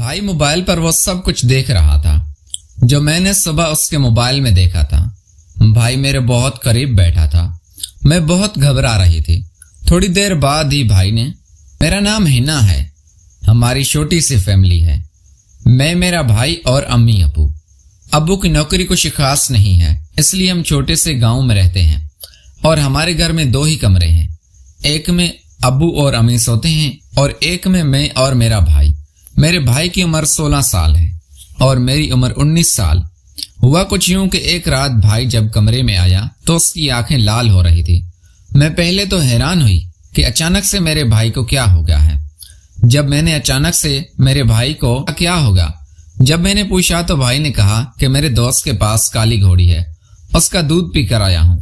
بھائی موبائل پر وہ سب کچھ دیکھ رہا تھا جو میں نے صبح اس کے موبائل میں دیکھا تھا۔ بھائی میرے بہت قریب بیٹھا تھا، میں بہت گھبرا رہی تھی۔ تھوڑی دیر بعد ہی بھائی نے، میرا نام ہنا ہے، ہماری چھوٹی سی فیملی ہے، میں، میرا بھائی اور امی ابو۔ ابو کی نوکری کچھ خاص نہیں ہے، اس لیے ہم چھوٹے سے گاؤں میں رہتے ہیں اور ہمارے گھر میں 2 ہی کمرے ہیں، ایک میں ابو اور امی سوتے ہیں اور ایک میں اور میرا بھائی۔ میرے بھائی کی عمر 16 سال ہے اور میری عمر 19 سال۔ ہوا کچھ یوں کہ ایک رات بھائی جب کمرے میں آیا تو اس کی آنکھیں لال ہو رہی تھی۔ میں پہلے تو حیران ہوئی کہ اچانک سے میرے بھائی کو کیا ہو گیا ہے۔ جب میں نے اچانک سے میرے بھائی کو کیا ہوگا جب میں نے پوچھا تو بھائی نے کہا کہ میرے دوست کے پاس کالی گھوڑی ہے، اس کا دودھ پی کر آیا ہوں۔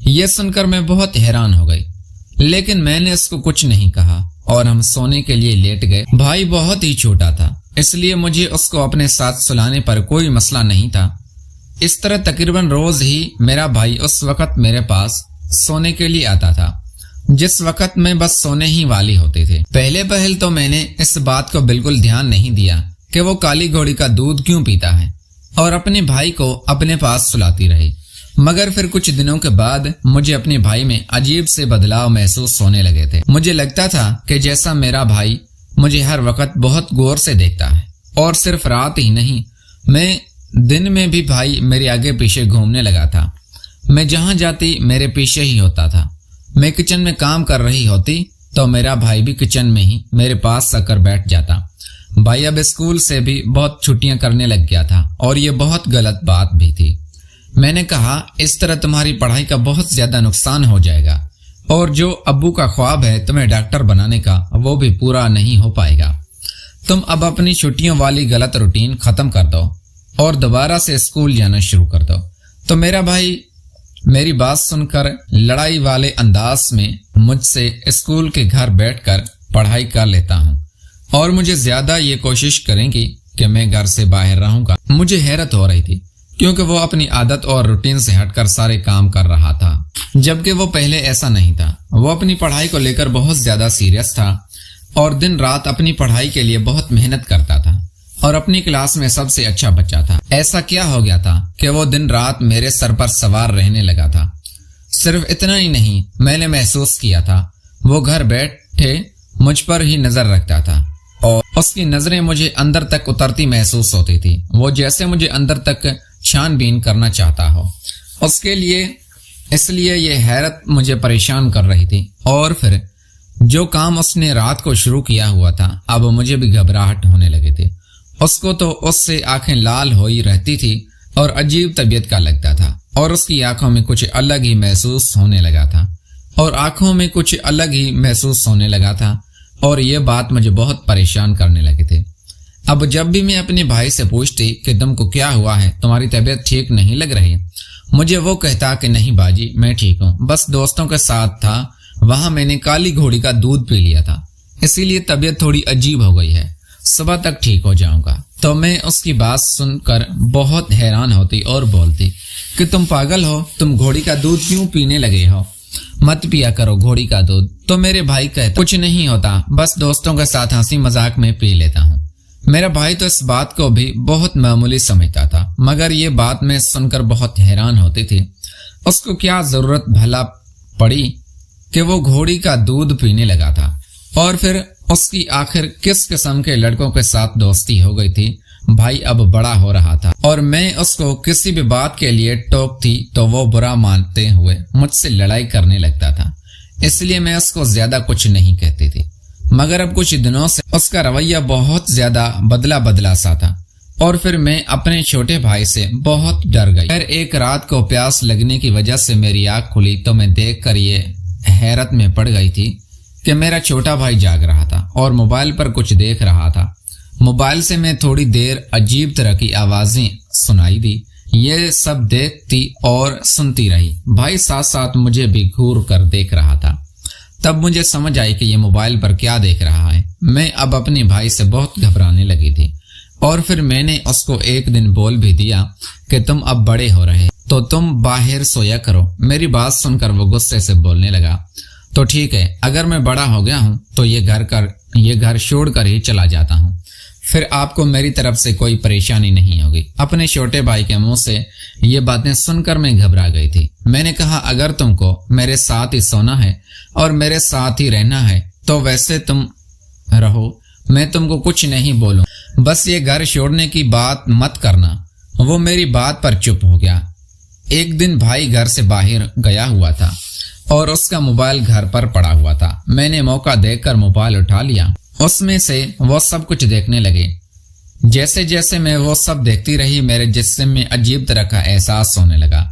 یہ سن کر میں بہت حیران ہو گئی، لیکن میں نے اس کو کچھ نہیں کہا اور ہم سونے کے لیے لیٹ گئے۔ بھائی بہت ہی چھوٹا تھا، اس لیے مجھے اس کو اپنے ساتھ سلانے پر کوئی مسئلہ نہیں تھا۔ اس طرح تقریباً روز ہی میرا بھائی اس وقت میرے پاس سونے کے لیے آتا تھا جس وقت میں بس سونے ہی والی ہوتی تھی۔ پہل تو میں نے اس بات کو بالکل دھیان نہیں دیا کہ وہ کالی گھوڑی کا دودھ کیوں پیتا ہے اور اپنے بھائی کو اپنے پاس سلاتی رہی۔ مگر پھر کچھ دنوں کے بعد مجھے اپنے بھائی میں عجیب سے بدلاؤ محسوس ہونے لگے تھے۔ مجھے لگتا تھا کہ جیسا میرا بھائی مجھے ہر وقت بہت غور سے دیکھتا ہے، اور صرف رات ہی نہیں، میں دن میں بھی بھائی میرے آگے پیچھے گھومنے لگا تھا۔ میں جہاں جاتی میرے پیچھے ہی ہوتا تھا۔ میں کچن میں کام کر رہی ہوتی تو میرا بھائی بھی کچن میں ہی میرے پاس آ کر بیٹھ جاتا۔ بھائی اب اسکول سے بھی بہت چھٹیاں کرنے لگ گیا تھا اور یہ بہت غلط بات بھی تھی۔ میں نے کہا اس طرح تمہاری پڑھائی کا بہت زیادہ نقصان ہو جائے گا اور جو ابو کا خواب ہے تمہیں ڈاکٹر بنانے کا وہ بھی پورا نہیں ہو پائے گا۔ تم اب اپنی چھٹیوں والی غلط روٹین ختم کر دو اور دوبارہ سے اسکول جانا شروع کر دو۔ تو میرا بھائی میری بات سن کر لڑائی والے انداز میں مجھ سے اسکول کے گھر بیٹھ کر پڑھائی کر لیتا ہوں اور مجھے زیادہ یہ کوشش کریں گی کہ میں گھر سے باہر رہوں گا۔ مجھے حیرت ہو رہی تھی کیونکہ وہ اپنی عادت اور روٹین سے ہٹ کر سارے کام کر رہا تھا، جبکہ وہ پہلے ایسا نہیں تھا۔ وہ اپنی پڑھائی کو لے کر بہت زیادہ سیریس تھا اور دن رات اپنی پڑھائی کے لیے بہت محنت کرتا تھا اور اپنی کلاس میں سب سے اچھا بچہ تھا۔ ایسا کیا ہو گیا تھا کہ وہ دن رات میرے سر پر سوار رہنے لگا تھا۔ صرف اتنا ہی نہیں، میں نے محسوس کیا تھا وہ گھر بیٹھے مجھ پر ہی نظر رکھتا تھا اور اس کی نظریں مجھے اندر تک اترتی محسوس ہوتی تھی، وہ جیسے مجھے اندر تک چھان بین کرنا چاہتا ہو۔ اس لیے یہ حیرت مجھے پریشان کر رہی تھی۔ اور پھر جو کام اس نے رات کو شروع کیا ہوا تھا اب مجھے بھی گھبراہٹ ہونے لگی تھی۔ اس کو تو اس سے آنکھیں لال ہوئی رہتی تھی اور عجیب طبیعت کا لگتا تھا اور اس کی آنکھوں میں کچھ الگ ہی محسوس ہونے لگا تھا اور یہ بات مجھے بہت پریشان کرنے لگی تھی۔ اب جب بھی میں اپنے بھائی سے پوچھتی کہ تم کو کیا ہوا ہے، تمہاری طبیعت ٹھیک نہیں لگ رہی، مجھے وہ کہتا کہ نہیں باجی میں ٹھیک ہوں، بس دوستوں کے ساتھ تھا، وہاں میں نے کالی گھوڑی کا دودھ پی لیا تھا، اسی لیے طبیعت تھوڑی عجیب ہو گئی ہے، صبح تک ٹھیک ہو جاؤں گا۔ تو میں اس کی بات سن کر بہت حیران ہوتی اور بولتی کہ تم پاگل ہو، تم گھوڑی کا دودھ کیوں پینے لگے ہو؟ مت پیا کرو گھوڑی کا دودھ۔ تو میرے بھائی کہتا کچھ نہیں ہوتا، بس دوستوں کے ساتھ ہنسی مذاق میں پی لیتا ہوں۔ میرا بھائی تو اس بات کو بھی بہت معمولی سمجھتا تھا، مگر یہ بات میں سن کر بہت حیران ہوتی تھی۔ اس کو کیا ضرورت بھلا پڑی کہ وہ گھوڑی کا دودھ پینے لگا تھا؟ اور پھر اس کی آخر کس قسم کے لڑکوں کے ساتھ دوستی ہو گئی تھی؟ بھائی اب بڑا ہو رہا تھا اور میں اس کو کسی بھی بات کے لیے ٹوکتی تو وہ برا مانتے ہوئے مجھ سے لڑائی کرنے لگتا تھا، اس لیے میں اس کو زیادہ کچھ نہیں کہتی تھی۔ مگر اب کچھ دنوں سے اس کا رویہ بہت زیادہ بدلا سا تھا اور پھر میں اپنے چھوٹے بھائی سے بہت ڈر گئی۔ پھر ایک رات کو پیاس لگنے کی وجہ سے میری آنکھ کھلی تو میں دیکھ کر یہ حیرت میں پڑ گئی تھی کہ میرا چھوٹا بھائی جاگ رہا تھا اور موبائل پر کچھ دیکھ رہا تھا۔ موبائل سے میں تھوڑی دیر عجیب طرح کی آوازیں سنائی دی، یہ سب دیکھتی اور سنتی رہی۔ بھائی ساتھ ساتھ مجھے بھی گھور کر دیکھ رہا تھا۔ تب مجھے سمجھ آئی کہ یہ موبائل پر کیا دیکھ رہا ہے۔ میں اب اپنے بھائی سے بہت گھبرانے لگی تھی اور پھر میں نے اس کو ایک دن بول بھی دیا کہ تم اب بڑے ہو رہے تو تم باہر سویا کرو۔ میری بات سن کر وہ غصے سے بولنے لگا، تو ٹھیک ہے، اگر میں بڑا ہو گیا ہوں تو یہ گھر چھوڑ کر ہی چلا جاتا ہوں۔ پھر آپ کو میری طرف سے کوئی پریشانی نہیں ہوگی۔ اپنے چھوٹے بھائی کے منہ سے یہ باتیں سن کر میں گھبرا گئی تھی۔ میں نے کہا اگر تم کو میرے ساتھ ہی سونا ہے اور میرے ساتھ ہی رہنا ہے تو ویسے تم رہو، میں تم کو کچھ نہیں بولوں، بس یہ گھر چھوڑنے کی بات مت کرنا۔ وہ میری بات پر چپ ہو گیا۔ ایک دن بھائی گھر سے باہر گیا ہوا تھا اور اس کا موبائل گھر پر پڑا ہوا تھا۔ میں نے موقع دیکھ کر موبائل اٹھا لیا، اس میں سے وہ سب کچھ دیکھنے لگے۔ جیسے جیسے میں وہ سب دیکھتی رہی میرے جسم میں عجیب طرح کا احساس ہونے لگا۔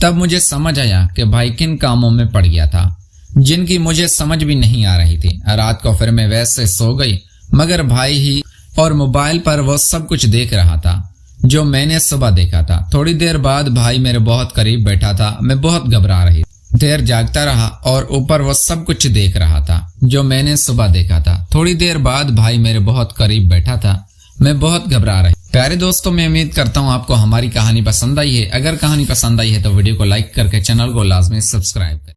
تب مجھے سمجھ آیا کہ بھائی کن کاموں میں پڑ گیا تھا جن کی مجھے سمجھ بھی نہیں آ رہی تھی۔ رات کو پھر میں ویسے سو گئی مگر بھائی ہی اور موبائل پر وہ سب کچھ دیکھ رہا تھا جو میں نے صبح دیکھا تھا۔ تھوڑی دیر بعد بھائی میرے بہت قریب بیٹھا تھا، میں بہت گھبرا رہی تھی۔ دیر جاگتا رہا اور اوپر وہ سب کچھ دیکھ رہا تھا جو میں نے صبح دیکھا تھا۔ تھوڑی دیر بعد بھائی میرے بہت قریب بیٹھا تھا، میں بہت گھبرا رہی۔ پیارے دوستوں، میں امید کرتا ہوں آپ کو ہماری کہانی پسند آئی ہے۔ اگر کہانی پسند آئی ہے تو ویڈیو کو لائک کر کے چینل کو لازمی سبسکرائب کریں۔